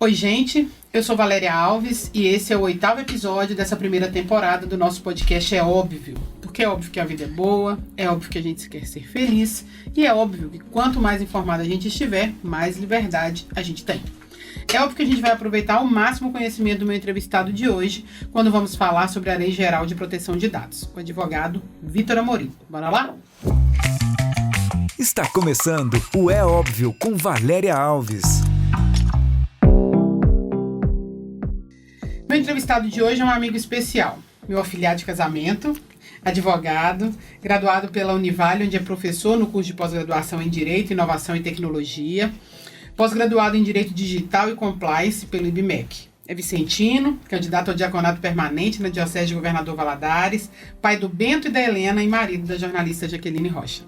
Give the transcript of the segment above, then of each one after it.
Oi, gente, eu sou Valéria Alves e esse é o 8º episódio dessa primeira temporada do nosso podcast É Óbvio. Porque é óbvio que a vida é boa, é óbvio que a gente quer ser feliz e é óbvio que quanto mais informado a gente estiver, mais liberdade a gente tem. É óbvio que a gente vai aproveitar ao máximo o conhecimento do meu entrevistado de hoje, quando vamos falar sobre a Lei Geral de Proteção de Dados, o advogado Vitor Amorim. Bora lá? Está começando o É Óbvio com Valéria Alves. Meu entrevistado de hoje é um amigo especial, meu afilhado de casamento, advogado, graduado pela Univale, onde é professor no curso de pós-graduação em Direito, Inovação e Tecnologia, pós-graduado em Direito Digital e Compliance pelo IBMEC. É vicentino, candidato ao diaconato permanente na Diocese de Governador Valadares, pai do Bento e da Helena e marido da jornalista Jaqueline Rocha.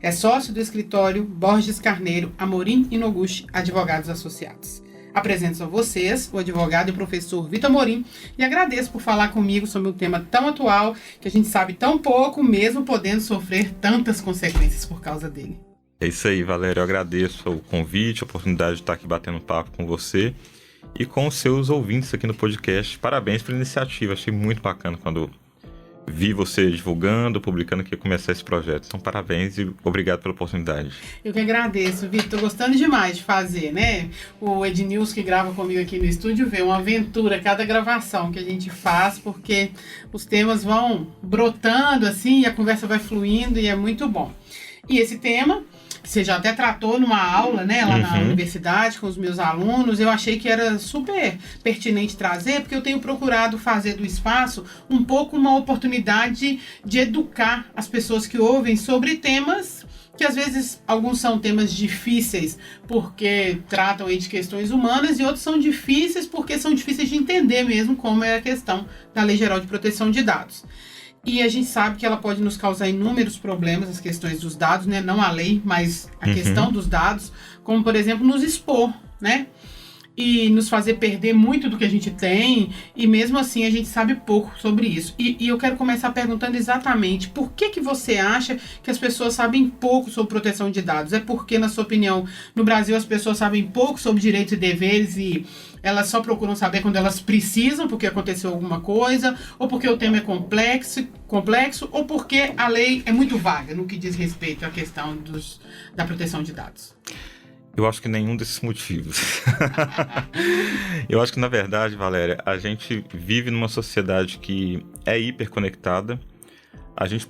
É sócio do escritório Borges Carneiro, Amorim e Noguchi, Advogados Associados. Apresento a vocês o advogado e professor Vitor Amorim e agradeço por falar comigo sobre um tema tão atual que a gente sabe tão pouco, mesmo podendo sofrer tantas consequências por causa dele. É isso aí, Valéria. Eu agradeço o convite, a oportunidade de estar aqui batendo papo com você e com os seus ouvintes aqui no podcast. Parabéns pela iniciativa. Achei muito bacana quando vi você divulgando, publicando que ia começar esse projeto. Então, parabéns e obrigado pela oportunidade. Eu que agradeço, Vitor. Tô gostando demais de fazer, né? O Ednilson, que grava comigo aqui no estúdio, vê uma aventura cada gravação que a gente faz, porque os temas vão brotando assim e a conversa vai fluindo e é muito bom. E esse tema, que você já até tratou numa aula, né, lá na universidade com os meus alunos, eu achei que era super pertinente trazer, porque eu tenho procurado fazer do espaço um pouco uma oportunidade de educar as pessoas que ouvem sobre temas que às vezes alguns são temas difíceis porque tratam aí de questões humanas e outros são difíceis porque são difíceis de entender mesmo, como é a questão da Lei Geral de Proteção de Dados. E a gente sabe que ela pode nos causar inúmeros problemas, as questões dos dados, né? Não a lei, mas a questão dos dados, como, por exemplo, nos expor, né? E nos fazer perder muito do que a gente tem, e mesmo assim a gente sabe pouco sobre isso. E eu quero começar perguntando exatamente por que você acha que as pessoas sabem pouco sobre proteção de dados? É porque, na sua opinião, no Brasil as pessoas sabem pouco sobre direitos e deveres e elas só procuram saber quando elas precisam, porque aconteceu alguma coisa, ou porque o tema é complexo, ou porque a lei é muito vaga no que diz respeito à questão da proteção de dados? Eu acho que nenhum desses motivos. Eu acho que, na verdade, Valéria, a gente vive numa sociedade que é hiperconectada. A gente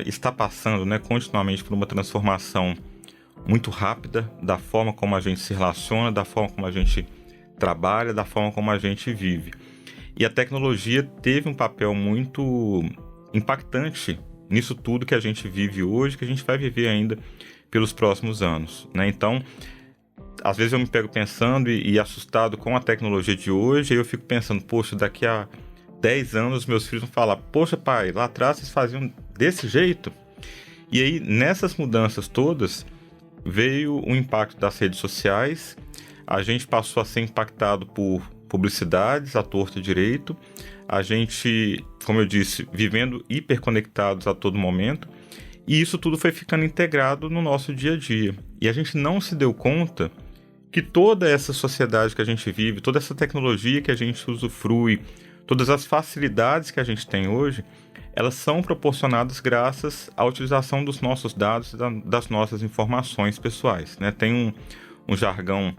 está passando, né, continuamente por uma transformação muito rápida da forma como a gente se relaciona, da forma como a gente trabalha, da forma como a gente vive. E a tecnologia teve um papel muito impactante nisso tudo que a gente vive hoje, que a gente vai viver ainda pelos próximos anos, né? Então, às vezes eu me pego pensando e assustado com a tecnologia de hoje, e eu fico pensando, poxa, daqui a 10 anos meus filhos vão falar, poxa pai, lá atrás vocês faziam desse jeito? E aí, nessas mudanças todas, veio o impacto das redes sociais, a gente passou a ser impactado por publicidades à torta e direito, a gente, como eu disse, vivendo hiperconectados a todo momento, e isso tudo foi ficando integrado no nosso dia a dia. E a gente não se deu conta que toda essa sociedade que a gente vive, toda essa tecnologia que a gente usufrui, todas as facilidades que a gente tem hoje, elas são proporcionadas graças à utilização dos nossos dados, das nossas informações pessoais, né? Tem um jargão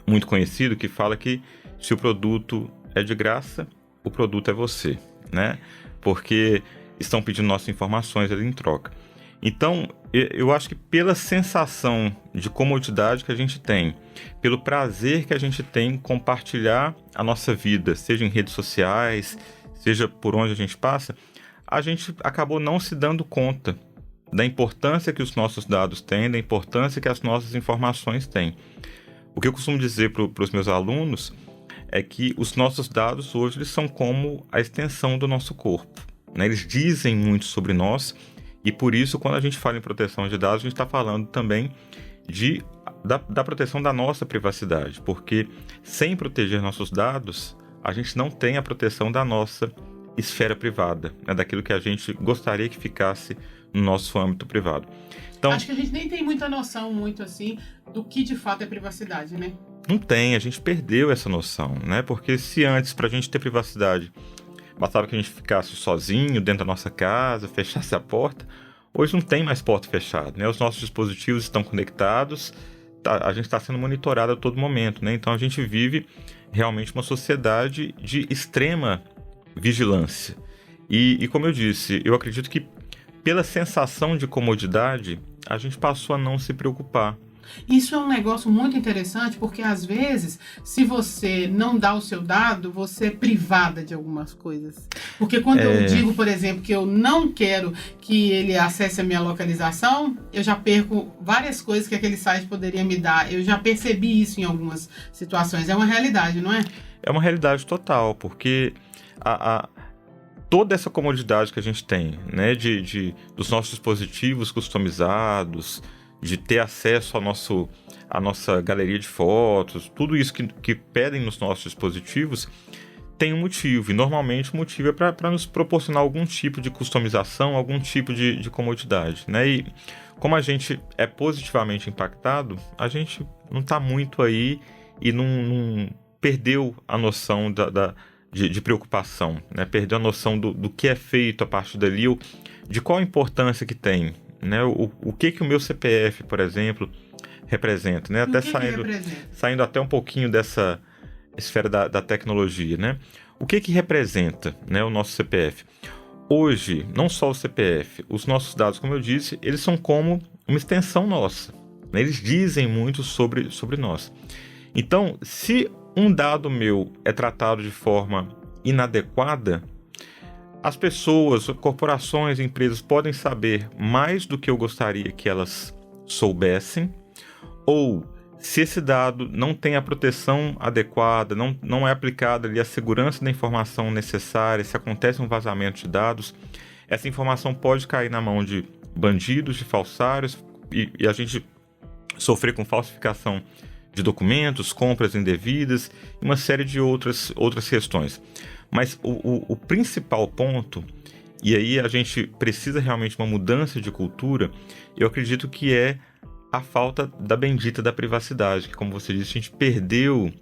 muito conhecido que fala que se o produto é de graça, o produto é você, né? Porque estão pedindo nossas informações ali em troca. Então, eu acho que pela sensação de comodidade que a gente tem, pelo prazer que a gente tem em compartilhar a nossa vida, seja em redes sociais, seja por onde a gente passa, a gente acabou não se dando conta da importância que os nossos dados têm, da importância que as nossas informações têm. O que eu costumo dizer para os meus alunos é que os nossos dados hoje eles são como a extensão do nosso corpo, né? Eles dizem muito sobre nós e por isso quando a gente fala em proteção de dados a gente está falando também da proteção da nossa privacidade, porque sem proteger nossos dados a gente não tem a proteção da nossa esfera privada, né? Daquilo que a gente gostaria que ficasse no nosso âmbito privado. Então, acho que a gente nem tem muita noção muito assim do que de fato é privacidade, né? Não tem, a gente perdeu essa noção, né? Porque se antes, para a gente ter privacidade, bastava que a gente ficasse sozinho dentro da nossa casa, fechasse a porta, hoje não tem mais porta fechada, né? Os nossos dispositivos estão conectados, a gente está sendo monitorado a todo momento, né? Então a gente vive realmente uma sociedade de extrema vigilância. E como eu disse, eu acredito que pela sensação de comodidade, a gente passou a não se preocupar. Isso é um negócio muito interessante, porque às vezes, se você não dá o seu dado, você é privada de algumas coisas. Porque quando eu digo, por exemplo, que eu não quero que ele acesse a minha localização, eu já perco várias coisas que aquele site poderia me dar. Eu já percebi isso em algumas situações. É uma realidade, não é? É uma realidade total, porque toda essa comodidade que a gente tem, né, dos nossos dispositivos customizados, de ter acesso à nossa galeria de fotos, tudo isso que pedem nos nossos dispositivos, tem um motivo. E normalmente o motivo é para nos proporcionar algum tipo de customização, algum tipo de comodidade, né? E como a gente é positivamente impactado, a gente não está muito aí e não perdeu a noção de preocupação, né? Perdeu a noção do que é feito a partir dali, de qual a importância que tem, né? O que o meu CPF, por exemplo, representa, né? Até saindo até um pouquinho dessa esfera da tecnologia, né? O que representa, né, o nosso CPF? Hoje, não só o CPF, os nossos dados, como eu disse, eles são como uma extensão nossa, né? Eles dizem muito sobre nós. Então, se um dado meu é tratado de forma inadequada, as pessoas, corporações, empresas podem saber mais do que eu gostaria que elas soubessem, ou se esse dado não tem a proteção adequada, não é aplicada ali a segurança da informação necessária, se acontece um vazamento de dados, essa informação pode cair na mão de bandidos, de falsários, e a gente sofrer com falsificação de documentos, compras indevidas e uma série de outras questões. Mas o principal ponto, e aí a gente precisa realmente de uma mudança de cultura, eu acredito que é a falta da bendita da privacidade, que, como você disse, a gente perdeu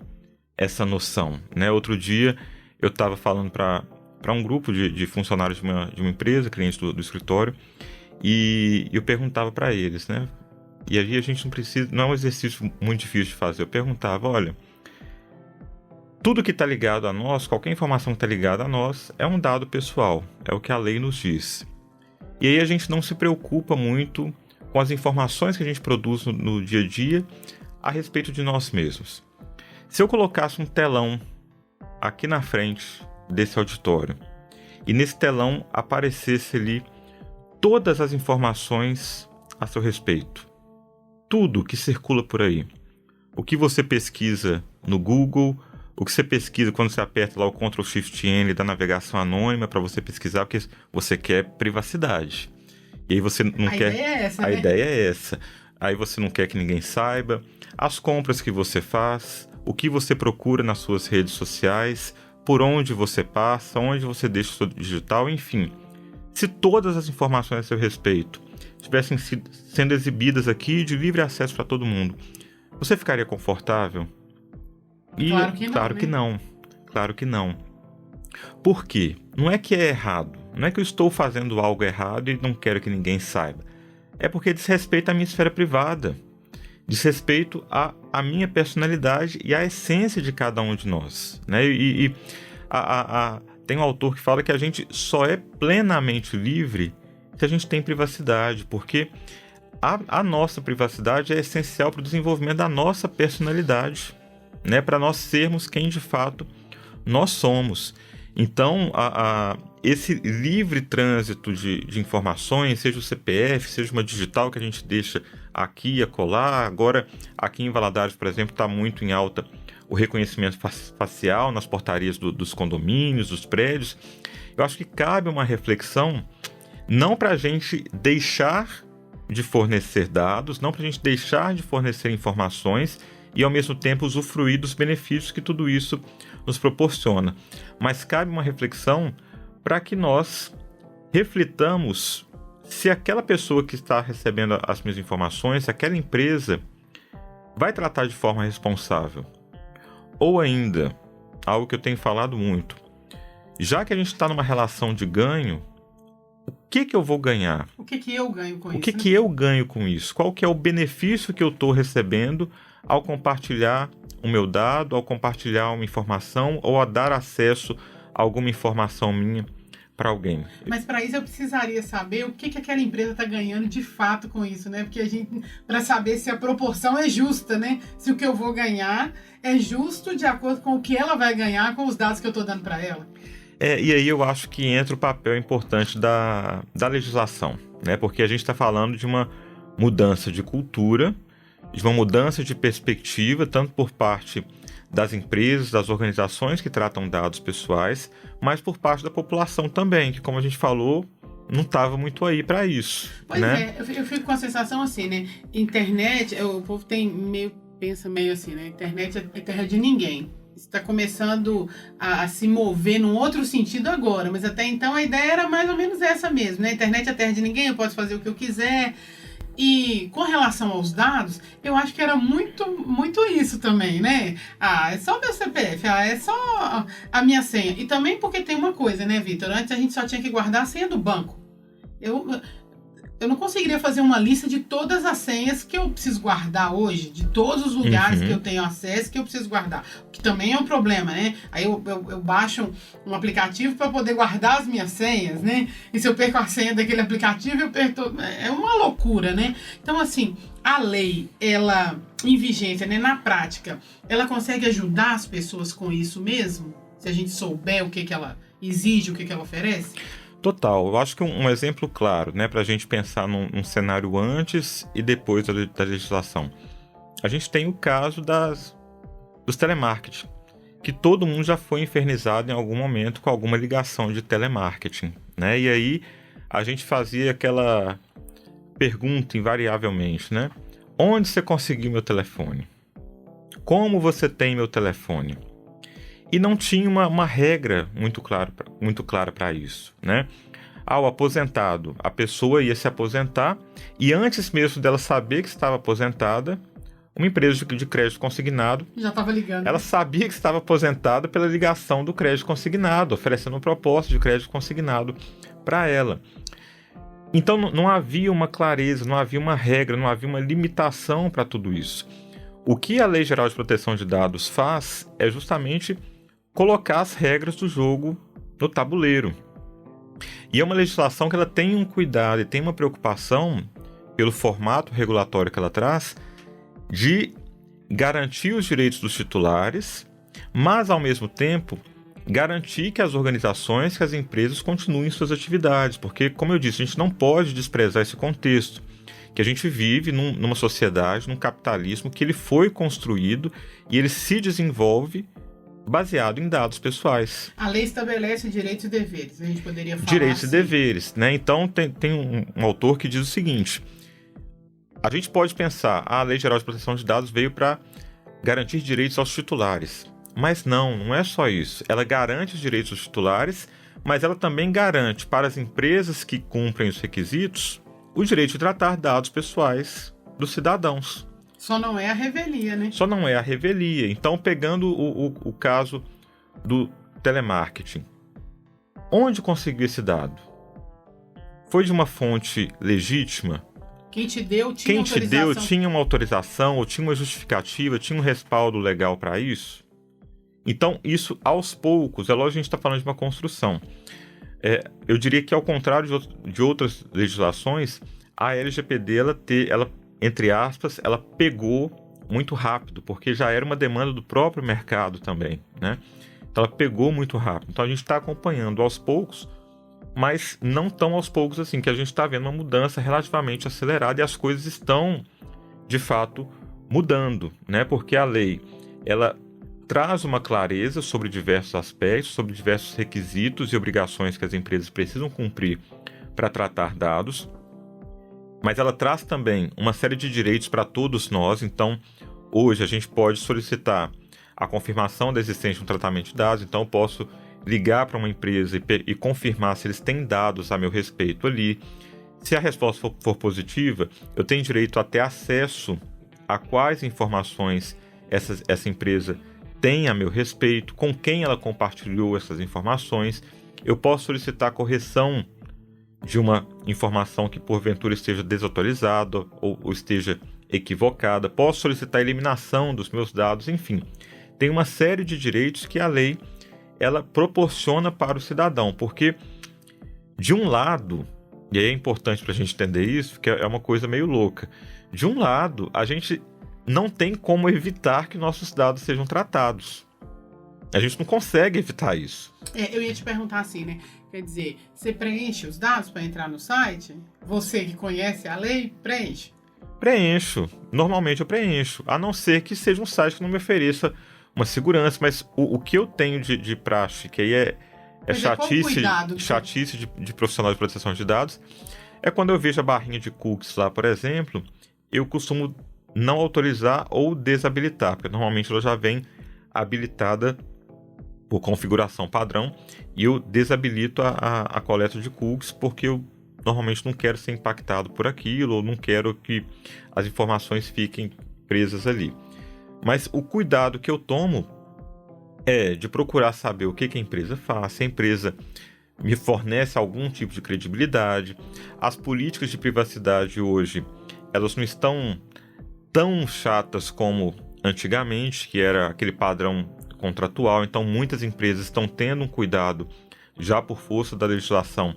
essa noção, né? Outro dia eu estava falando para um grupo de funcionários de uma empresa, clientes do escritório, e eu perguntava para eles, né? E aí a gente não é um exercício muito difícil de fazer. Eu perguntava, olha, tudo que está ligado a nós, qualquer informação que está ligada a nós, é um dado pessoal, é o que a lei nos diz. E aí a gente não se preocupa muito com as informações que a gente produz no dia a dia a respeito de nós mesmos. Se eu colocasse um telão aqui na frente desse auditório, e nesse telão aparecesse ali todas as informações a seu respeito, tudo que circula por aí, o que você pesquisa no Google, o que você pesquisa quando você aperta lá o Ctrl+Shift+N da navegação anônima para você pesquisar, porque você quer privacidade. E aí você não quer... Ideia é essa, a né? ideia é essa. Aí você não quer que ninguém saiba. As compras que você faz, o que você procura nas suas redes sociais, por onde você passa, onde você deixa o seu digital, enfim. Se todas as informações a seu respeito estivessem sendo exibidas aqui de livre acesso para todo mundo, você ficaria confortável? E Claro que não, claro que né? não. Claro que não. Por quê? Não é que é errado. Não é que eu estou fazendo algo errado e não quero que ninguém saiba. É porque diz respeito à minha esfera privada. Diz respeito à minha personalidade e à essência de cada um de nós, né? Tem um autor que fala que a gente só é plenamente livre se a gente tem privacidade, porque a nossa privacidade é essencial para o desenvolvimento da nossa personalidade, né? Para nós sermos quem de fato nós somos. Então, esse livre trânsito de informações, seja o CPF, seja uma digital que a gente deixa aqui e acolá. Agora, aqui em Valadares, por exemplo, está muito em alta o reconhecimento facial nas portarias dos condomínios, dos prédios. Eu acho que cabe uma reflexão, não para a gente deixar de fornecer dados, não para a gente deixar de fornecer informações e, ao mesmo tempo, usufruir dos benefícios que tudo isso nos proporciona. Mas cabe uma reflexão para que nós reflitamos se aquela pessoa que está recebendo as minhas informações, se aquela empresa vai tratar de forma responsável, Ou ainda, algo que eu tenho falado muito, já que a gente está numa relação de ganho, o que eu vou ganhar? O que eu ganho com isso? O que eu ganho com isso? Qual que é o benefício que eu estou recebendo ao compartilhar o meu dado, ao compartilhar uma informação ou a dar acesso a alguma informação minha para alguém? Mas para isso eu precisaria saber o que aquela empresa está ganhando de fato com isso, né? Porque a gente, para saber se a proporção é justa, né? Se o que eu vou ganhar é justo de acordo com o que ela vai ganhar com os dados que eu estou dando para ela. E aí eu acho que entra o papel importante da legislação, né? Porque a gente está falando de uma mudança de cultura, de uma mudança de perspectiva, tanto por parte das empresas, das organizações que tratam dados pessoais, mas por parte da população também, que, como a gente falou, não estava muito aí para isso. Pois né? Eu fico com a sensação assim, né? Internet, o povo pensa meio assim, né? Internet é terra de ninguém. Está começando a se mover num outro sentido agora, mas até então a ideia era mais ou menos essa mesmo, né? Internet é terra de ninguém, eu posso fazer o que eu quiser. E com relação aos dados, eu acho que era muito isso também, né? É só o meu CPF, é só a minha senha. E também porque tem uma coisa, né, Vitor? Antes a gente só tinha que guardar a senha do banco. Eu não conseguiria fazer uma lista de todas as senhas que eu preciso guardar hoje, de todos os lugares que eu tenho acesso que eu preciso guardar. O que também é um problema, né? Aí eu baixo um aplicativo para poder guardar as minhas senhas, né? E se eu perco a senha daquele aplicativo, eu perco... É uma loucura, né? Então, assim, a lei, ela, em vigência, né, na prática, ela consegue ajudar as pessoas com isso mesmo? Se a gente souber o que ela exige, o que ela oferece? Total. Eu acho que um exemplo claro, né, para a gente pensar num cenário antes e depois da legislação. A gente tem o caso dos telemarketing, que todo mundo já foi infernizado em algum momento com alguma ligação de telemarketing, né? E aí a gente fazia aquela pergunta invariavelmente, né? Onde você conseguiu meu telefone? Como você tem meu telefone? E não tinha uma regra muito clara para isso, né? Ao aposentado, a pessoa ia se aposentar e antes mesmo dela saber que estava aposentada, uma empresa de crédito consignado já estava ligando. Ela sabia que estava aposentada pela ligação do crédito consignado, oferecendo um propósito de crédito consignado para ela. Então não havia uma clareza, não havia uma regra, não havia uma limitação para tudo isso. O que a Lei Geral de Proteção de Dados faz é justamente colocar as regras do jogo no tabuleiro. E é uma legislação que ela tem um cuidado e tem uma preocupação pelo formato regulatório que ela traz de garantir os direitos dos titulares, mas ao mesmo tempo garantir que as organizações, que as empresas continuem suas atividades, porque, como eu disse, a gente não pode desprezar esse contexto, que a gente vive numa sociedade, num capitalismo que ele foi construído e ele se desenvolve baseado em dados pessoais. A lei estabelece direitos e deveres, a gente poderia falar direitos assim. E deveres, né? Então tem um autor que diz o seguinte: a gente pode pensar, a Lei Geral de Proteção de Dados veio para garantir direitos aos titulares, mas não é só isso. Ela garante os direitos dos titulares, mas ela também garante para as empresas que cumprem os requisitos o direito de tratar dados pessoais dos cidadãos. Só não é a revelia, né? Só não é a revelia. Então, pegando o caso do telemarketing, onde conseguiu esse dado? Foi de uma fonte legítima? Quem te deu tinha uma autorização, ou tinha uma justificativa, tinha um respaldo legal para isso? Então, isso aos poucos, é lógico que a gente está falando de uma construção. Eu diria que, ao contrário de outras legislações, a LGPD, ela entre aspas, ela pegou muito rápido, porque já era uma demanda do próprio mercado também, né? Então ela pegou muito rápido. Então a gente está acompanhando aos poucos, mas não tão aos poucos assim, que a gente está vendo uma mudança relativamente acelerada e as coisas estão, de fato, mudando, né? Porque a lei, ela traz uma clareza sobre diversos aspectos, sobre diversos requisitos e obrigações que as empresas precisam cumprir para tratar dados, mas ela traz também uma série de direitos para todos nós. Então, hoje a gente pode solicitar a confirmação da existência de um tratamento de dados. Então, eu posso ligar para uma empresa e confirmar se eles têm dados a meu respeito ali. Se a resposta for positiva, eu tenho direito a ter acesso a quais informações essa empresa tem a meu respeito, com quem ela compartilhou essas informações. Eu posso solicitar a correção de uma informação que porventura esteja desatualizada ou esteja equivocada. Posso solicitar a eliminação dos meus dados, enfim. Tem uma série de direitos que a lei ela proporciona para o cidadão, porque de um lado, e aí é importante para a gente entender isso, que é uma coisa meio louca, de um lado a gente não tem como evitar que nossos dados sejam tratados. A gente não consegue evitar isso. Eu ia te perguntar assim, né? Quer dizer, você preenche os dados para entrar no site? Você que conhece a lei, preenche? Preencho. Normalmente eu preencho. A não ser que seja um site que não me ofereça uma segurança. Mas o que eu tenho de praxe, que aí é chatice de profissional de proteção de dados, é quando eu vejo a barrinha de cookies lá, por exemplo, eu costumo não autorizar ou desabilitar, porque normalmente ela já vem habilitada por configuração padrão, e eu desabilito a coleta de cookies porque eu normalmente não quero ser impactado por aquilo, ou não quero que as informações fiquem presas ali. Mas o cuidado que eu tomo é de procurar saber o que a empresa faz, se a empresa me fornece algum tipo de credibilidade. As políticas de privacidade hoje, elas não estão tão chatas como antigamente, que era aquele padrão contratual. Então muitas empresas estão tendo um cuidado, já por força da legislação,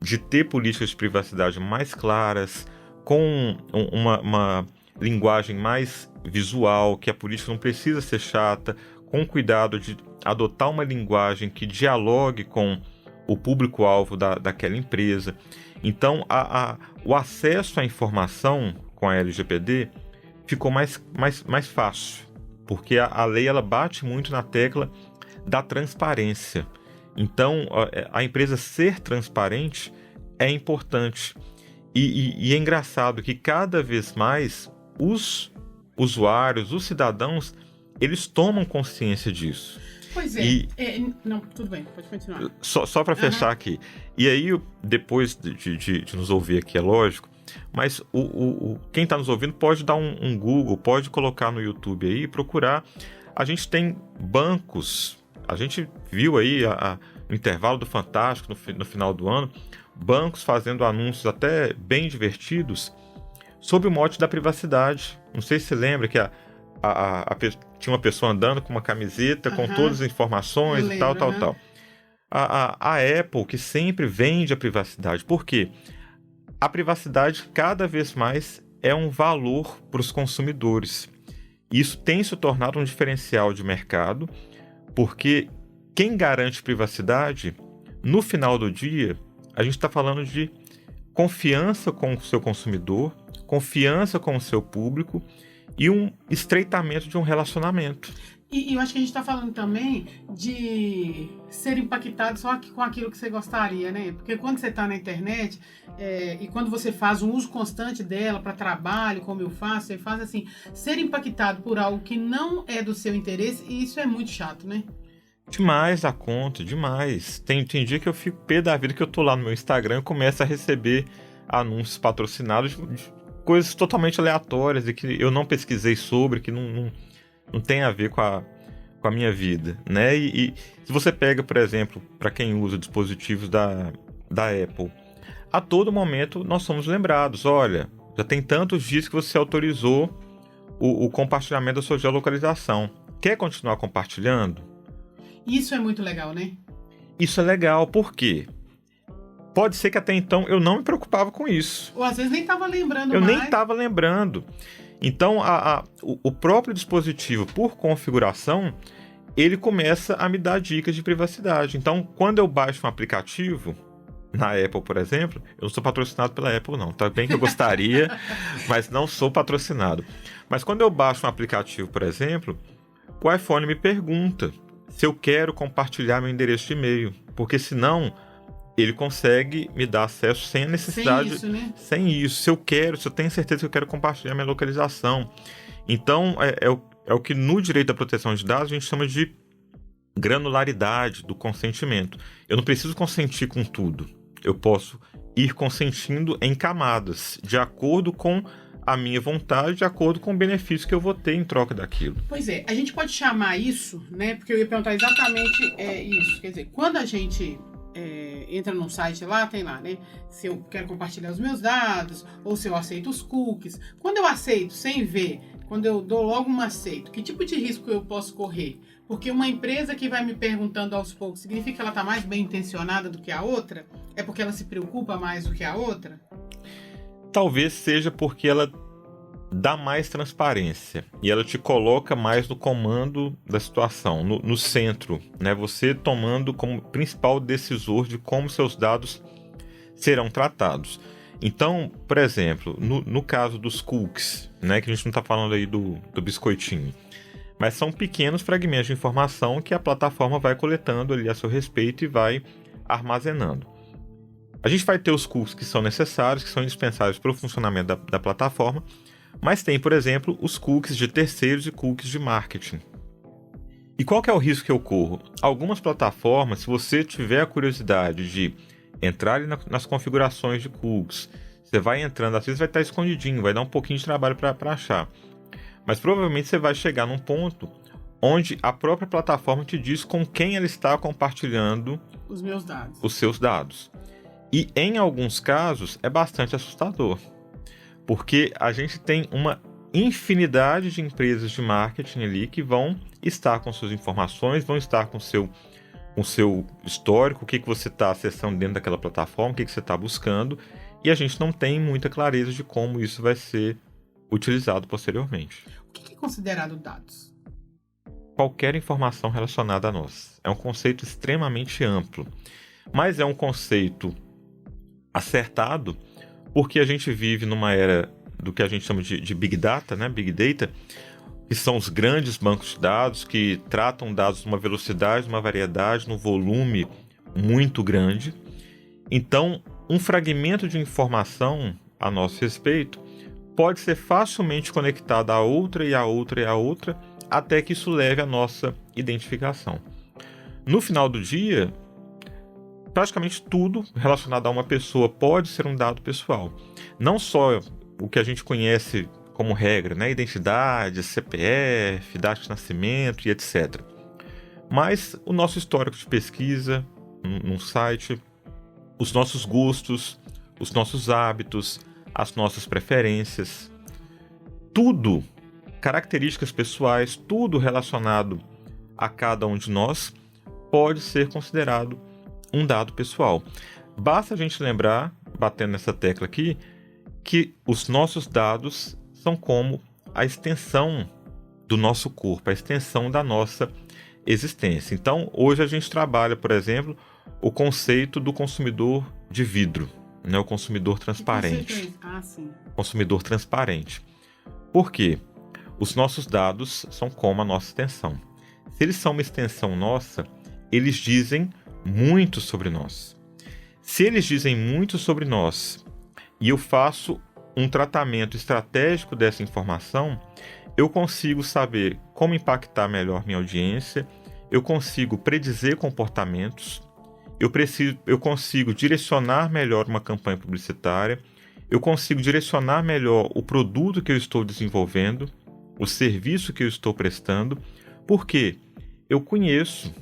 de ter políticas de privacidade mais claras, com uma linguagem mais visual, que a política não precisa ser chata, com cuidado de adotar uma linguagem que dialogue com o público-alvo daquela empresa. Então o acesso à informação com a LGPD ficou mais fácil, porque a lei ela bate muito na tecla da transparência. Então, a empresa ser transparente é importante. E é engraçado que cada vez mais os usuários, os cidadãos, eles tomam consciência disso. Pois é. Não, tudo bem, pode continuar. Só para fechar aqui. E aí, depois de nos ouvir aqui, é lógico, mas quem está nos ouvindo pode dar um Google, pode colocar no YouTube aí e procurar. A gente tem bancos, a gente viu aí no intervalo do Fantástico, no final do ano, bancos fazendo anúncios até bem divertidos sobre o mote da privacidade. Não sei se você lembra que tinha uma pessoa andando com uma camiseta com todas as informações e tal. A Apple, que sempre vende a privacidade. Por quê? A privacidade cada vez mais é um valor para os consumidores. Isso tem se tornado um diferencial de mercado, porque quem garante privacidade, no final do dia, a gente está falando de confiança com o seu consumidor, confiança com o seu público e um estreitamento de um relacionamento. E eu acho que a gente está falando também de ser impactado só com aquilo que você gostaria, né? Porque quando você está na internet e quando você faz um uso constante dela para trabalho, como eu faço, você faz assim, ser impactado por algo que não é do seu interesse, e isso é muito chato, né? Demais a conta, demais. Tem dia que eu fico pé da vida que eu tô lá no meu Instagram e começo a receber anúncios patrocinados de coisas totalmente aleatórias e que eu não pesquisei sobre, que não tem a ver com a minha vida, né? E se você pega, por exemplo, para quem usa dispositivos da Apple, a todo momento nós somos lembrados, olha, já tem tantos dias que você autorizou o compartilhamento da sua geolocalização. Quer continuar compartilhando? Isso é muito legal, né? Isso é legal, por quê? Pode ser que até então eu não me preocupava com isso. Ou às vezes nem estava lembrando eu mais. Eu nem estava lembrando. Então, o próprio dispositivo, por configuração, ele começa a me dar dicas de privacidade. Então, quando eu baixo um aplicativo, na Apple, por exemplo, eu não sou patrocinado pela Apple, não. Tá bem que eu gostaria, mas não sou patrocinado. Mas quando eu baixo um aplicativo, por exemplo, o iPhone me pergunta se eu quero compartilhar meu endereço de e-mail. Porque senão, ele consegue me dar acesso sem a necessidade... Sem isso, né? Sem isso. Se eu tenho certeza que eu quero compartilhar minha localização. Então, é o que no direito da proteção de dados a gente chama de granularidade do consentimento. Eu não preciso consentir com tudo. Eu posso ir consentindo em camadas, de acordo com a minha vontade de acordo com o benefício que eu vou ter em troca daquilo. Pois é, a gente pode chamar isso, né? Porque eu ia perguntar exatamente isso. Quer dizer, quando a gente entra num site lá, tem lá, né? Se eu quero compartilhar os meus dados, ou se eu aceito os cookies. Quando eu aceito sem ver, quando eu dou logo um aceito, que tipo de risco eu posso correr? Porque uma empresa que vai me perguntando aos poucos, significa que ela está mais bem intencionada do que a outra? É porque ela se preocupa mais do que a outra? Talvez seja porque ela dá mais transparência e ela te coloca mais no comando da situação, no centro, né? Você tomando como principal decisor de como seus dados serão tratados. Então, por exemplo, no caso dos cookies, né, que a gente não está falando aí do biscoitinho, mas são pequenos fragmentos de informação que a plataforma vai coletando ali a seu respeito e vai armazenando. A gente vai ter os cookies que são necessários, que são indispensáveis para o funcionamento da plataforma, mas tem, por exemplo, os cookies de terceiros e cookies de marketing. E qual que é o risco que eu corro? Algumas plataformas, se você tiver a curiosidade de entrar ali nas configurações de cookies, você vai entrando, às vezes vai estar escondidinho, vai dar um pouquinho de trabalho para achar. Mas provavelmente você vai chegar num ponto onde a própria plataforma te diz com quem ela está compartilhando os seus dados. E em alguns casos é bastante assustador, porque a gente tem uma infinidade de empresas de marketing ali que vão estar com suas informações, vão estar com o seu histórico, o que você está acessando dentro daquela plataforma, o que você está buscando, e a gente não tem muita clareza de como isso vai ser utilizado posteriormente. O que é considerado dados? Qualquer informação relacionada a nós. É um conceito extremamente amplo, mas é um conceito acertado porque a gente vive numa era do que a gente chama de Big Data, né? Big Data, que são os grandes bancos de dados que tratam dados numa velocidade, numa variedade, num volume muito grande. Então, um fragmento de informação a nosso respeito pode ser facilmente conectado a outra e a outra e a outra, até que isso leve à nossa identificação. No final do dia, praticamente tudo relacionado a uma pessoa pode ser um dado pessoal. Não só o que a gente conhece como regra, né? Identidade, CPF, data de nascimento e etc. Mas o nosso histórico de pesquisa num site, os nossos gostos, os nossos hábitos, as nossas preferências, tudo, características pessoais, tudo relacionado a cada um de nós pode ser considerado um dado pessoal. Basta a gente lembrar, batendo nessa tecla aqui, que os nossos dados são como a extensão do nosso corpo, a extensão da nossa existência. Então, hoje a gente trabalha, por exemplo, o conceito do consumidor de vidro, né? O consumidor transparente. Consumidor transparente. Por quê? Os nossos dados são como a nossa extensão. Se eles são uma extensão nossa, eles dizem muito sobre nós. Se eles dizem muito sobre nós e eu faço um tratamento estratégico dessa informação, eu consigo saber como impactar melhor minha audiência, eu consigo predizer comportamentos, eu consigo direcionar melhor uma campanha publicitária, eu consigo direcionar melhor o produto que eu estou desenvolvendo, o serviço que eu estou prestando, porque eu conheço,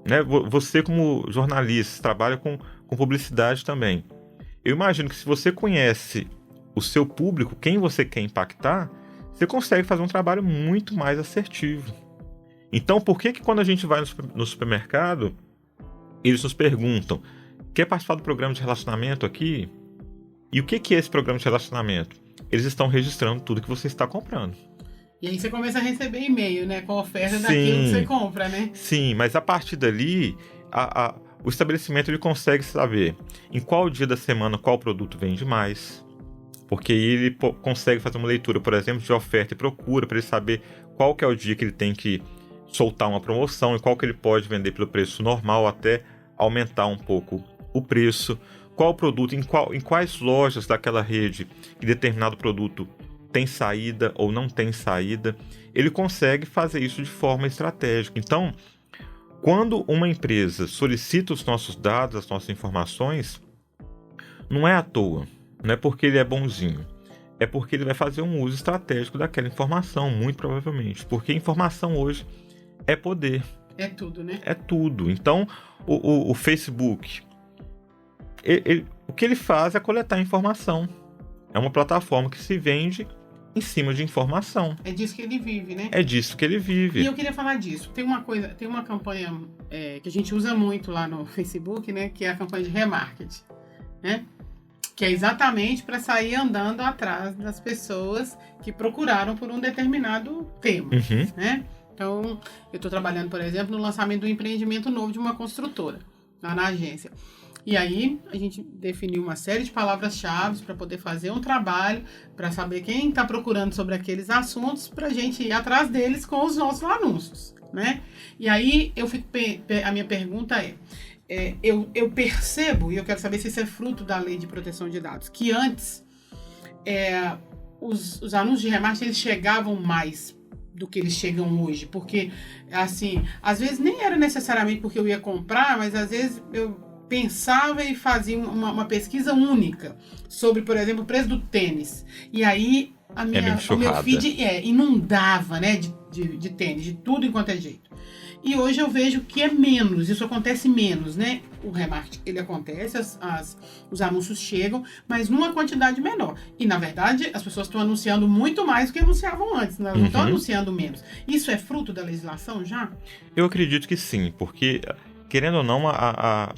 né? Você como jornalista, trabalha com publicidade também. Eu imagino que se você conhece o seu público, quem você quer impactar, você consegue fazer um trabalho muito mais assertivo. Então, por que quando a gente vai no supermercado, eles nos perguntam, quer participar do programa de relacionamento aqui? E o que é esse programa de relacionamento? Eles estão registrando tudo que você está comprando. E aí você começa a receber e-mail, né? Com a oferta daquilo que você compra, né? Sim, mas a partir dali, o estabelecimento ele consegue saber em qual dia da semana qual produto vende mais. Porque ele consegue fazer uma leitura, por exemplo, de oferta e procura, para ele saber qual que é o dia que ele tem que soltar uma promoção e qual que ele pode vender pelo preço normal até aumentar um pouco o preço. Qual produto, em quais lojas daquela rede que determinado produto tem saída ou não tem saída. Ele consegue fazer isso de forma estratégica. Então, quando uma empresa solicita os nossos dados, as nossas informações, não é à toa, não é porque ele é bonzinho. é porque ele vai fazer um uso estratégico daquela informação, muito provavelmente. Porque informação hoje é poder. É tudo, né? É tudo. Então, o Facebook, o que ele faz é coletar informação. É uma plataforma que se vende em cima de informação. É disso que ele vive, né? É disso que ele vive. E eu queria falar disso. Tem uma campanha que a gente usa muito lá no Facebook, né? Que é a campanha de remarketing, né? Que é exatamente para sair andando atrás das pessoas que procuraram por um determinado tema, né? Então, eu estou trabalhando, por exemplo, no lançamento do empreendimento novo de uma construtora, lá na agência. E aí, a gente definiu uma série de palavras-chave para poder fazer um trabalho, para saber quem está procurando sobre aqueles assuntos, para a gente ir atrás deles com os nossos anúncios, né? E aí, a minha pergunta eu percebo, e eu quero saber se isso é fruto da Lei de Proteção de Dados, que antes os anúncios de remarketing eles chegavam mais do que eles chegam hoje, porque, assim, às vezes nem era necessariamente porque eu ia comprar, mas às vezes eu pensava e fazia uma pesquisa única sobre, por exemplo, o preço do tênis. E aí o meu feed inundava, né, de tênis, de tudo enquanto é jeito. E hoje eu vejo que é menos, isso acontece menos, né? O remarketing, ele acontece, os anúncios chegam, mas numa quantidade menor. E, na verdade, as pessoas estão anunciando muito mais do que anunciavam antes, né? Não estão anunciando menos. Isso é fruto da legislação já? Eu acredito que sim, porque, querendo ou não, a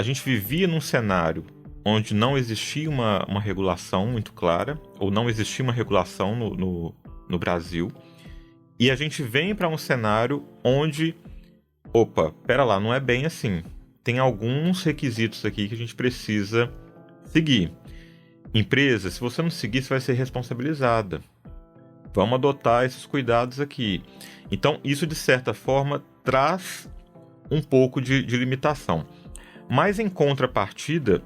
gente vivia num cenário onde não existia uma regulação muito clara, ou não existia uma regulação no Brasil, e a gente vem para um cenário onde, pera lá, não é bem assim. Tem alguns requisitos aqui que a gente precisa seguir. Empresa, se você não seguir, você vai ser responsabilizada. Vamos adotar esses cuidados aqui. Então, isso, de certa forma, traz um pouco de limitação. Mas, em contrapartida,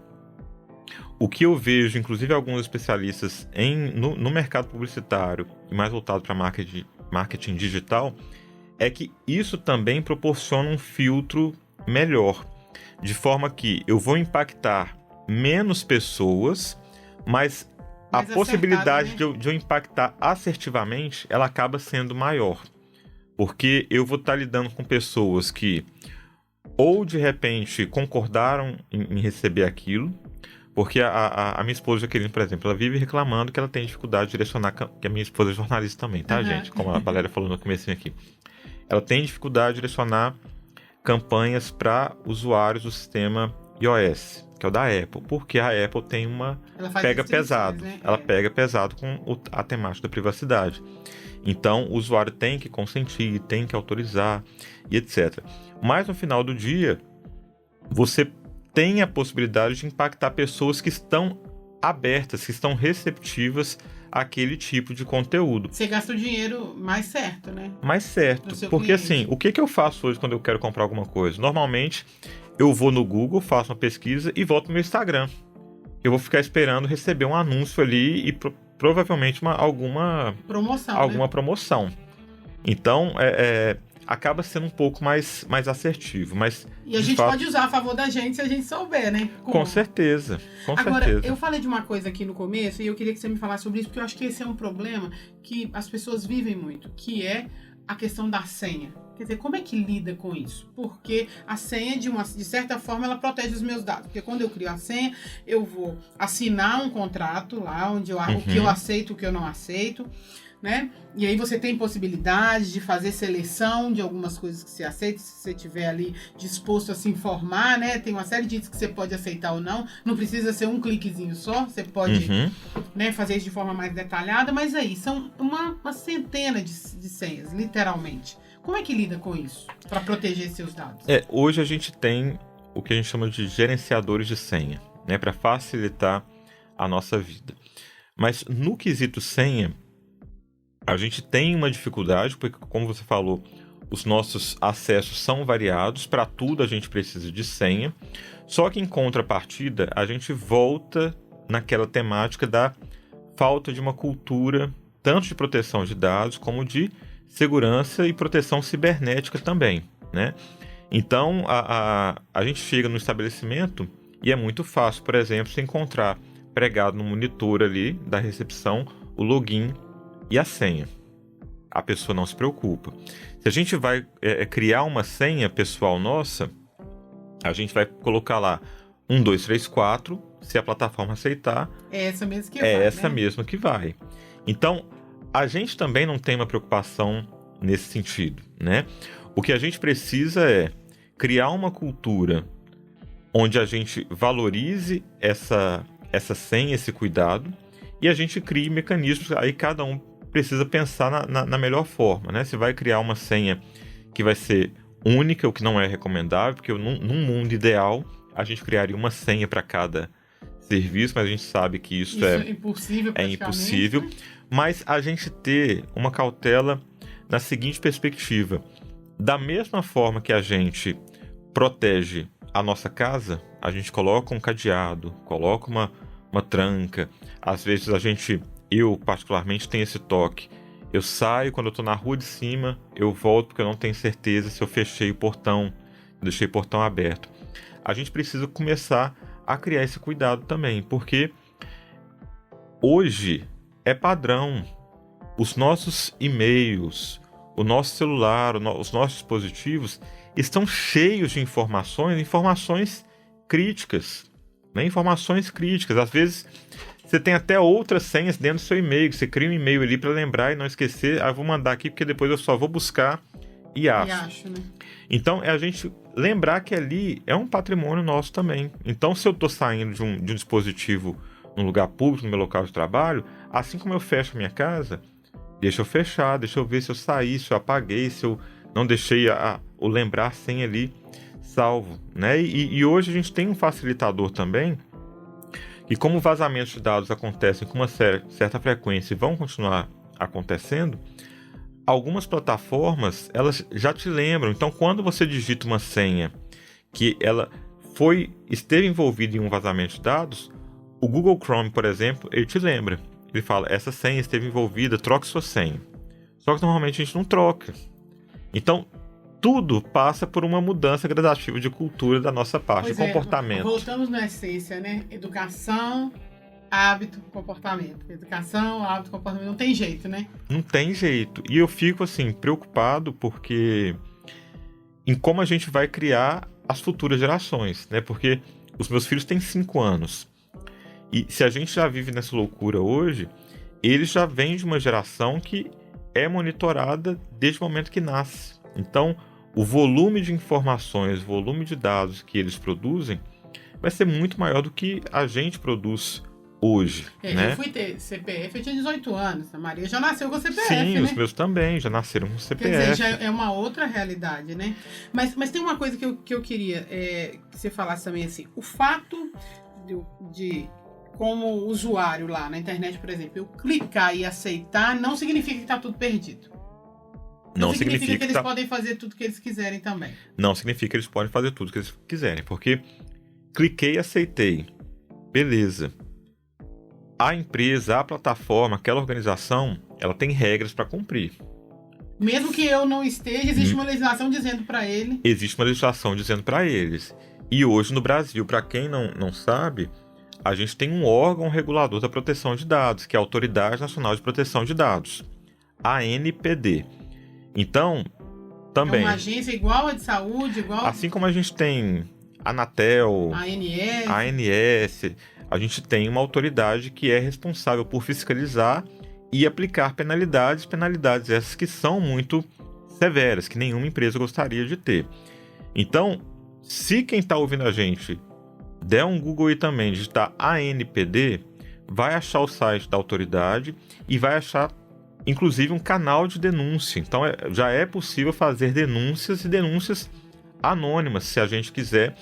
o que eu vejo, inclusive alguns especialistas no mercado publicitário, e mais voltado para marketing digital, é que isso também proporciona um filtro melhor, de forma que eu vou impactar menos pessoas, mas a possibilidade, né, de eu impactar assertivamente, ela acaba sendo maior, porque eu vou estar lidando com pessoas que ou de repente concordaram em receber aquilo, porque a minha esposa Jaqueline, por exemplo, ela vive reclamando que ela tem dificuldade de direcionar, que a minha esposa é jornalista também, tá, gente? Como a Valéria falou no comecinho aqui. Ela tem dificuldade de direcionar campanhas para usuários do sistema iOS, que é o da Apple, porque a Apple tem pega pesado, né? Ela pega pesado com a temática da privacidade. Então, o usuário tem que consentir, tem que autorizar e etc. Mas no final do dia, você tem a possibilidade de impactar pessoas que estão abertas, que estão receptivas àquele tipo de conteúdo. Você gasta o dinheiro mais certo, né? Mais certo. Porque cliente, assim, o que eu faço hoje quando eu quero comprar alguma coisa? Normalmente, eu vou no Google, faço uma pesquisa e volto no meu Instagram. Eu vou ficar esperando receber um anúncio ali e provavelmente alguma promoção. Então, acaba sendo um pouco mais assertivo. Mas, e a gente pode usar a favor da gente se a gente souber, né? Com certeza. Agora, eu falei de uma coisa aqui no começo e eu queria que você me falasse sobre isso, porque eu acho que esse é um problema que as pessoas vivem muito, que é a questão da senha. Quer dizer, como é que lida com isso? Porque a senha, de certa forma, ela protege os meus dados. Porque quando eu crio a senha, eu vou assinar um contrato lá, onde o que eu aceito, o que eu não aceito, né? E aí você tem possibilidade de fazer seleção de algumas coisas que você aceita, se você estiver ali disposto a se informar, né? Tem uma série de itens que você pode aceitar ou não. Não precisa ser um cliquezinho só, você pode né, fazer isso de forma mais detalhada, mas aí são uma centena de senhas, literalmente. Como é que lida com isso, para proteger seus dados? Hoje a gente tem o que a gente chama de gerenciadores de senha, né, para facilitar a nossa vida. Mas no quesito senha, a gente tem uma dificuldade, porque, como você falou, os nossos acessos são variados, para tudo a gente precisa de senha, só que em contrapartida, a gente volta naquela temática da falta de uma cultura, tanto de proteção de dados, como de segurança e proteção cibernética também, né? Então, a gente chega no estabelecimento e é muito fácil, por exemplo, se encontrar pregado no monitor ali da recepção o login e a senha. A pessoa não se preocupa. Se a gente vai criar uma senha pessoal nossa, a gente vai colocar lá 1, 2, 3, 4, se a plataforma aceitar. É essa mesma que vai. É essa mesma que vai. Então, a gente também não tem uma preocupação nesse sentido, né? O que a gente precisa é criar uma cultura onde a gente valorize essa senha, esse cuidado, e a gente crie mecanismos, aí cada um precisa pensar na melhor forma, né? Se vai criar uma senha que vai ser única, o que não é recomendável, porque num mundo ideal, a gente criaria uma senha para cada serviço, mas a gente sabe que isso é impossível. É impossível, mas a gente ter uma cautela na seguinte perspectiva: da mesma forma que a gente protege a nossa casa, a gente coloca um cadeado, coloca uma tranca. Às vezes eu particularmente tenho esse toque. Eu saio, quando eu estou na rua de cima, eu volto porque eu não tenho certeza se eu fechei o portão, deixei o portão aberto. A gente precisa começar a criar esse cuidado também, porque hoje é padrão. Os nossos e-mails, o nosso celular, os nossos dispositivos estão cheios de informações críticas, né? Informações críticas. Às vezes você tem até outras senhas dentro do seu e-mail. Você cria um e-mail ali para lembrar e não esquecer. Eu vou mandar aqui porque depois eu só vou buscar e acho. Né? Então é a gente lembrar que ali é um patrimônio nosso também. Então, se eu estou saindo de um dispositivo num lugar público, no meu local de trabalho, assim como eu fecho a minha casa, deixa eu fechar, deixa eu ver se eu saí, se eu apaguei, se eu não deixei o lembrar senha ali salvo, né? E hoje a gente tem um facilitador também, que como vazamentos de dados acontecem com uma certa frequência e vão continuar acontecendo, algumas plataformas elas já te lembram. Então, quando você digita uma senha que ela esteve envolvida em um vazamento de dados, o Google Chrome, por exemplo, ele te lembra. Ele fala, essa senha esteve envolvida, troque sua senha. Só que normalmente a gente não troca. Então, tudo passa por uma mudança gradativa de cultura da nossa parte, de comportamento. Voltamos na essência, né? Educação, hábito, comportamento. Educação, hábito, comportamento. Não tem jeito, né? Não tem jeito. E eu fico, assim, preocupado porque em como a gente vai criar as futuras gerações, né? Porque os meus filhos têm 5 anos. E se a gente já vive nessa loucura hoje, eles já vêm de uma geração que é monitorada desde o momento que nasce. Então, o volume de informações, o volume de dados que eles produzem vai ser muito maior do que a gente produz hoje. Né? Eu fui ter CPF, eu tinha 18 anos. A Maria já nasceu com CPF, Sim, né? Os meus também já nasceram com CPF. Quer dizer, já é uma outra realidade, né? Mas tem uma coisa que eu queria que você falasse também, assim. O fato de como usuário lá na internet, por exemplo, eu clicar e aceitar não significa que está tudo perdido. Não significa que eles podem fazer tudo que eles quiserem também. Não significa que eles podem fazer tudo que eles quiserem, porque cliquei e aceitei. Beleza. A empresa, a plataforma, aquela organização, ela tem regras para cumprir. Mesmo que eu não esteja, existe uma legislação dizendo para ele. Existe uma legislação dizendo para eles. E hoje no Brasil, para quem não sabe, a gente tem um órgão regulador da proteção de dados, que é a Autoridade Nacional de Proteção de Dados, a ANPD. Então, também... É uma agência igual a de saúde, igual... Assim como a gente tem a Anatel, a ANS, a gente tem uma autoridade que é responsável por fiscalizar e aplicar penalidades essas que são muito severas, que nenhuma empresa gostaria de ter. Então, se quem está ouvindo a gente der um Google aí também, digitar ANPD, vai achar o site da autoridade e vai achar, inclusive, um canal de denúncia. Então, já é possível fazer denúncias e denúncias anônimas, se a gente quiser,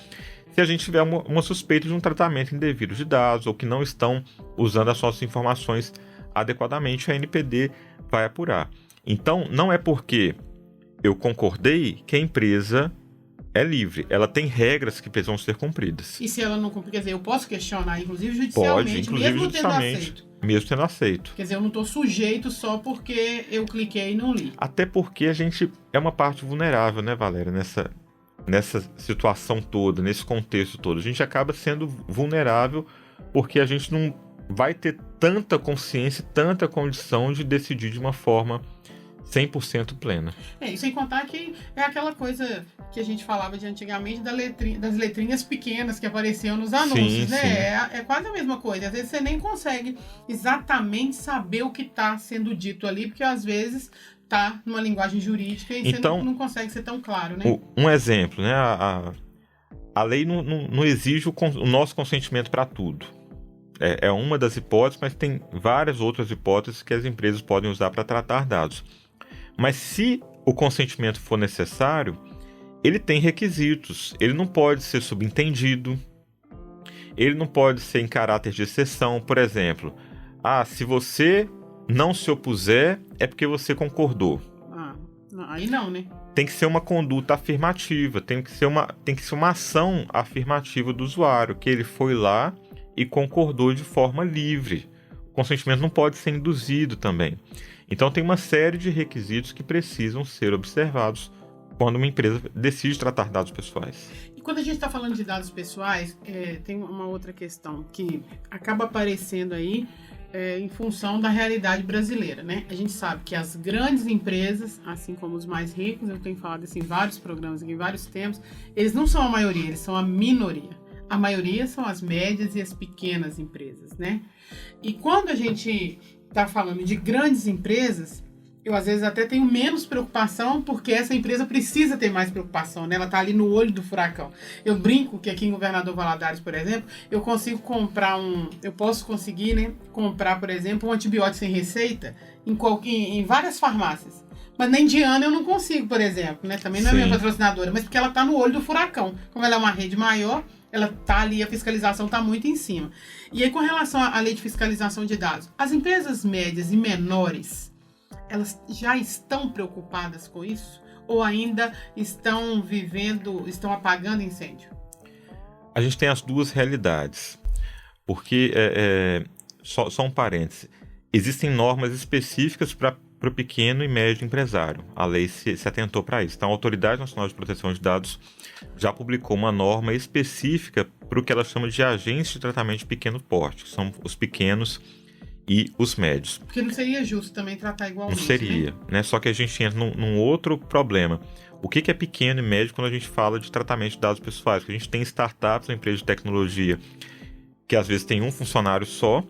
se a gente tiver uma suspeita de um tratamento indevido de dados ou que não estão usando as nossas informações adequadamente, a ANPD vai apurar. Então, não é porque eu concordei que a empresa é livre. Ela tem regras que precisam ser cumpridas. E se ela não cumprir, quer dizer, eu posso questionar, inclusive judicialmente, mesmo tendo aceito. Quer dizer, eu não estou sujeito só porque eu cliquei e não li. Até porque a gente é uma parte vulnerável, né, Valéria, nessa situação toda, nesse contexto todo. A gente acaba sendo vulnerável porque a gente não vai ter tanta consciência, tanta condição de decidir de uma forma 100% plena. E sem contar que é aquela coisa que a gente falava de antigamente das letrinhas pequenas que apareciam nos anúncios, Sim, né? sim. É quase a mesma coisa. Às vezes você nem consegue exatamente saber o que está sendo dito ali, porque às vezes tá numa linguagem jurídica e Então, você não consegue ser tão claro, né? Um exemplo, né? A lei não exige o nosso consentimento para tudo. É uma das hipóteses, mas tem várias outras hipóteses que as empresas podem usar para tratar dados. Mas se o consentimento for necessário, ele tem requisitos. Ele não pode ser subentendido, ele não pode ser em caráter de exceção. Por exemplo, se você não se opuser, é porque você concordou. Aí não, né? Tem que ser uma conduta afirmativa, tem que ser uma ação afirmativa do usuário, que ele foi lá e concordou de forma livre. O consentimento não pode ser induzido também. Então tem uma série de requisitos que precisam ser observados quando uma empresa decide tratar dados pessoais. E quando a gente está falando de dados pessoais, tem uma outra questão que acaba aparecendo aí em função da realidade brasileira, né? A gente sabe que as grandes empresas, assim como os mais ricos, eu tenho falado isso em vários programas, em vários temas, eles não são a maioria, eles são a minoria. A maioria são as médias e as pequenas empresas, né? E quando a gente está falando de grandes empresas, eu às vezes até tenho menos preocupação, porque essa empresa precisa ter mais preocupação, né? Ela está ali no olho do furacão. Eu brinco que aqui em Governador Valadares, por exemplo, eu posso conseguir, né, comprar, por exemplo, um antibiótico sem receita em várias farmácias. Mas nem de ano eu não consigo, por exemplo, né? Também não é minha patrocinadora, mas porque ela está no olho do furacão. Como ela é uma rede maior, ela está ali, a fiscalização está muito em cima. E aí, com relação à lei de fiscalização de dados, as empresas médias e menores, elas já estão preocupadas com isso? Ou ainda estão apagando incêndio? A gente tem as duas realidades. Porque, só um parêntese, existem normas específicas para o pequeno e médio empresário. A lei se atentou para isso. Então, a Autoridade Nacional de Proteção de Dados já publicou uma norma específica para o que ela chama de agentes de tratamento de pequeno porte, que são os pequenos e os médios. Porque não seria justo também tratar igualmente, não seria, né? Só que a gente entra num outro problema. O que é pequeno e médio quando a gente fala de tratamento de dados pessoais? Porque a gente tem startups, uma empresa de tecnologia, que às vezes tem um funcionário só,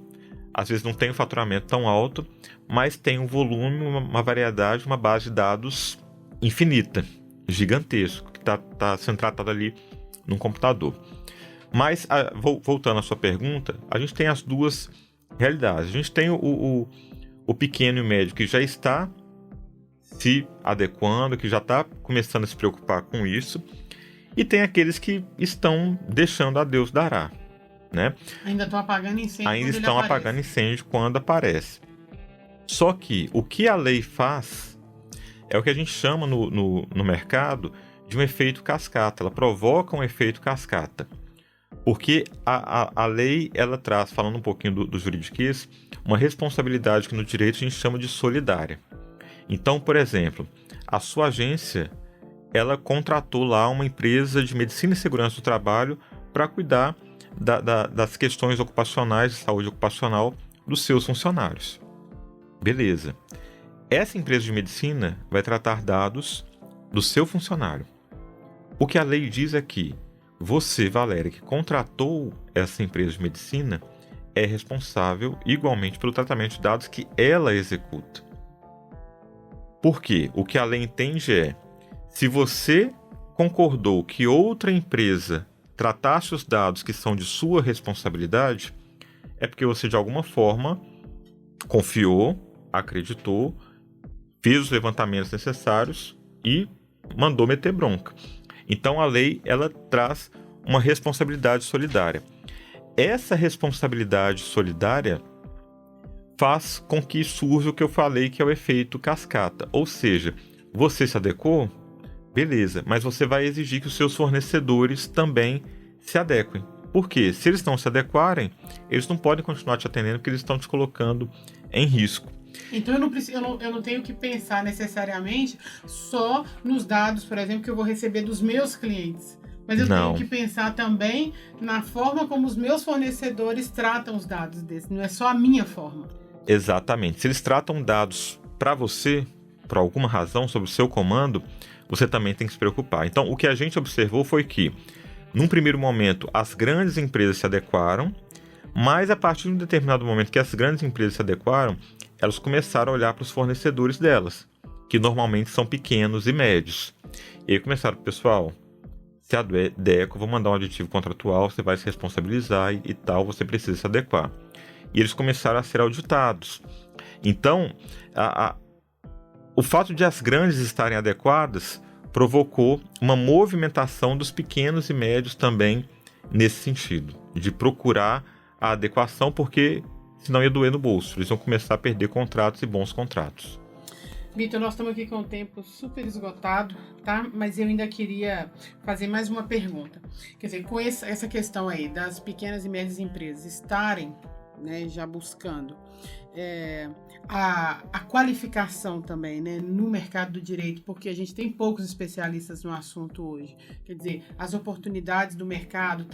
às vezes não tem um faturamento tão alto, mas tem um volume, uma variedade, uma base de dados infinita, gigantesco, que está sendo tratado ali num computador. Mas, voltando à sua pergunta, a gente tem as duas realidades. A gente tem o pequeno e o médio que já está se adequando, que já está começando a se preocupar com isso, e tem aqueles que estão deixando a Deus dará, né? Ainda estão apagando incêndio. Ainda estão apagando incêndio quando aparece. Só que o que a lei faz é o que a gente chama no mercado de um efeito cascata. Ela provoca um efeito cascata. Porque a lei, ela traz, falando um pouquinho do juridiquês, uma responsabilidade que no direito a gente chama de solidária. Então, por exemplo, a sua agência, ela contratou lá uma empresa de medicina e segurança do trabalho para cuidar das questões ocupacionais, de saúde ocupacional dos seus funcionários. Beleza. Essa empresa de medicina vai tratar dados do seu funcionário. O que a lei diz é que você, Valéria, que contratou essa empresa de medicina, é responsável igualmente pelo tratamento de dados que ela executa. Por quê? O que a lei entende é, se você concordou que outra empresa tratasse os dados que são de sua responsabilidade, é porque você, de alguma forma, confiou, acreditou, fez os levantamentos necessários e mandou meter bronca. Então, a lei, ela traz uma responsabilidade solidária. Essa responsabilidade solidária faz com que surja o que eu falei, que é o efeito cascata. Ou seja, você se adequou? Beleza, mas você vai exigir que os seus fornecedores também se adequem. Por quê? Se eles não se adequarem, eles não podem continuar te atendendo porque eles estão te colocando em risco. Então eu não tenho que pensar necessariamente só nos dados, por exemplo, que eu vou receber dos meus clientes. Mas eu Não. tenho que pensar também na forma como os meus fornecedores tratam os dados desses. Não é só a minha forma. Exatamente. Se eles tratam dados para você, por alguma razão, sobre o seu comando, você também tem que se preocupar. Então, o que a gente observou foi que, num primeiro momento, as grandes empresas se adequaram, mas a partir de um determinado momento que as grandes empresas se adequaram, elas começaram a olhar para os fornecedores delas, que normalmente são pequenos e médios. E aí começaram, pessoal, se a DECO, vou mandar um aditivo contratual, você vai se responsabilizar e tal, você precisa se adequar. E eles começaram a ser auditados. Então, o fato de as grandes estarem adequadas provocou uma movimentação dos pequenos e médios também nesse sentido, de procurar a adequação, porque senão ia doer no bolso, eles iam começar a perder contratos e bons contratos. Vitor, nós estamos aqui com o tempo super esgotado, tá? Mas eu ainda queria fazer mais uma pergunta. Quer dizer, com essa questão aí das pequenas e médias empresas estarem, né, já buscando a qualificação também, né, no mercado do direito, porque a gente tem poucos especialistas no assunto hoje. Quer dizer, as oportunidades do mercado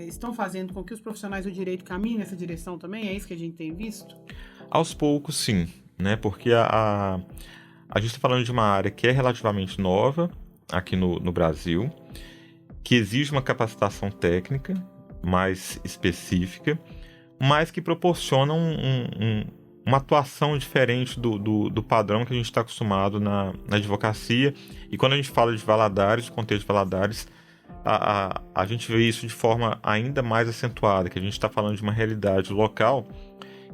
estão fazendo com que os profissionais do direito caminhem nessa direção também? É isso que a gente tem visto? Aos poucos, sim, né? Porque a gente está falando de uma área que é relativamente nova aqui no Brasil, que exige uma capacitação técnica mais específica, mas que proporciona uma atuação diferente do padrão que a gente está acostumado na advocacia. E quando a gente fala de Valadares, o contexto de Valadares, a gente vê isso de forma ainda mais acentuada, que a gente está falando de uma realidade local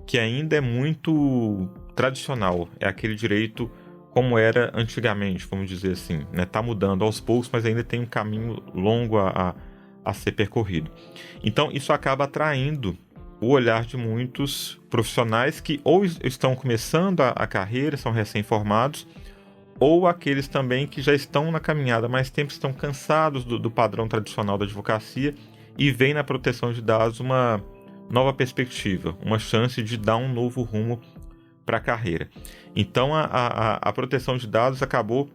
que ainda é muito tradicional, é aquele direito como era antigamente, vamos dizer assim, né? Tá mudando aos poucos, mas ainda tem um caminho longo a ser percorrido. Então isso acaba atraindo o olhar de muitos profissionais que ou estão começando a carreira, são recém-formados, ou aqueles também que já estão na caminhada há mais tempo, estão cansados do padrão tradicional da advocacia e veem na proteção de dados uma nova perspectiva, uma chance de dar um novo rumo para a carreira. Então a proteção de dados acabou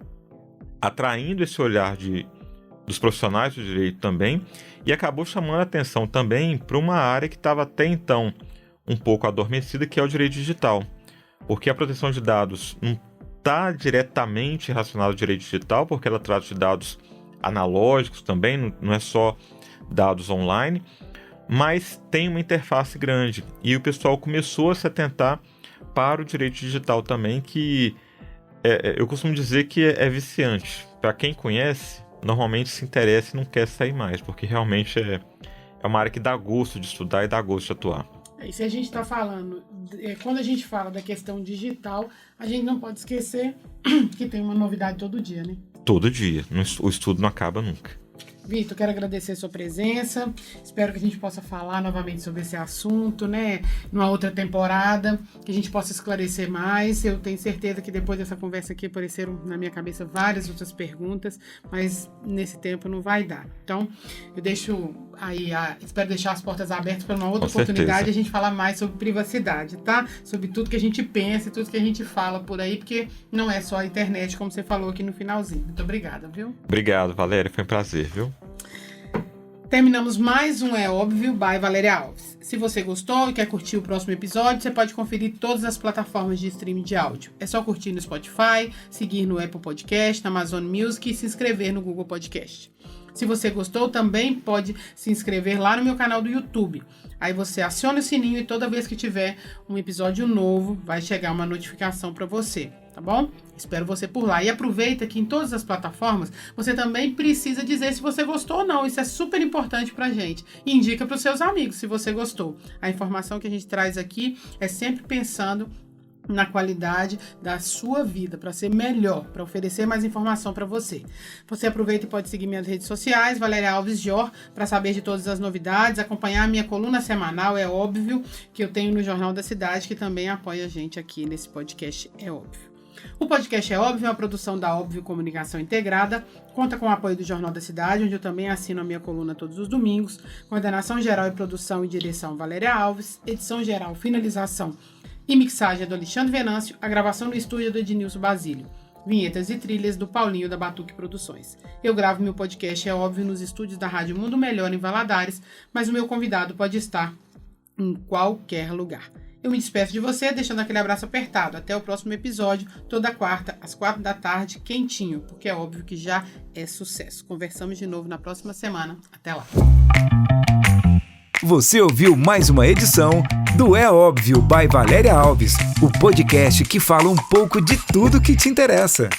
atraindo esse olhar dos profissionais do direito também, e acabou chamando a atenção também para uma área que estava até então um pouco adormecida, que é o direito digital. Porque a proteção de dados não está diretamente relacionada ao direito digital, porque ela trata de dados analógicos também, não é só dados online, mas tem uma interface grande. E o pessoal começou a se atentar para o direito digital também, que eu costumo dizer que é viciante. Para quem conhece, normalmente se interessa e não quer sair mais, porque realmente é uma área que dá gosto de estudar e dá gosto de atuar. E se a gente está falando, quando a gente fala da questão digital, a gente não pode esquecer que tem uma novidade todo dia, né? Todo dia, o estudo não acaba nunca. Vitor, quero agradecer a sua presença, espero que a gente possa falar novamente sobre esse assunto, né, numa outra temporada, que a gente possa esclarecer mais. Eu tenho certeza que depois dessa conversa aqui apareceram na minha cabeça várias outras perguntas, mas nesse tempo não vai dar. Então, eu deixo aí, espero deixar as portas abertas para uma outra oportunidade, a gente falar mais sobre privacidade, tá? Sobre tudo que a gente pensa e tudo que a gente fala por aí, porque não é só a internet, como você falou aqui no finalzinho. Muito obrigada, viu? Obrigado, Valéria, foi um prazer, viu? Terminamos mais um É Óbvio by Valéria Alves. Se você gostou e quer curtir o próximo episódio, você pode conferir todas as plataformas de streaming de áudio. É só curtir no Spotify, seguir no Apple Podcast, na Amazon Music e se inscrever no Google Podcast. Se você gostou, também pode se inscrever lá no meu canal do YouTube. Aí você aciona o sininho e toda vez que tiver um episódio novo, vai chegar uma notificação para você, tá bom? Espero você por lá. E aproveita que em todas as plataformas você também precisa dizer se você gostou ou não. Isso é super importante pra gente. E indica para os seus amigos se você gostou. A informação que a gente traz aqui é sempre pensando na qualidade da sua vida, para ser melhor, para oferecer mais informação para você. Você aproveita e pode seguir minhas redes sociais, Valéria Alves Jor, para saber de todas as novidades, acompanhar a minha coluna semanal, É Óbvio, que eu tenho no Jornal da Cidade, que também apoia a gente aqui nesse podcast É Óbvio. O podcast É Óbvio é uma produção da Óbvio Comunicação Integrada, conta com o apoio do Jornal da Cidade, onde eu também assino a minha coluna todos os domingos, coordenação geral e produção e direção Valéria Alves, edição geral, finalização e mixagem do Alexandre Venâncio, a gravação no estúdio do Ednilson Basílio. Vinhetas e trilhas do Paulinho da Batuque Produções. Eu gravo meu podcast, é óbvio, nos estúdios da Rádio Mundo Melhor em Valadares, mas o meu convidado pode estar em qualquer lugar. Eu me despeço de você, deixando aquele abraço apertado. Até o próximo episódio, toda quarta, às 16h, quentinho, porque é óbvio que já é sucesso. Conversamos de novo na próxima semana. Até lá. Você ouviu mais uma edição do É Óbvio by Valéria Alves, o podcast que fala um pouco de tudo que te interessa.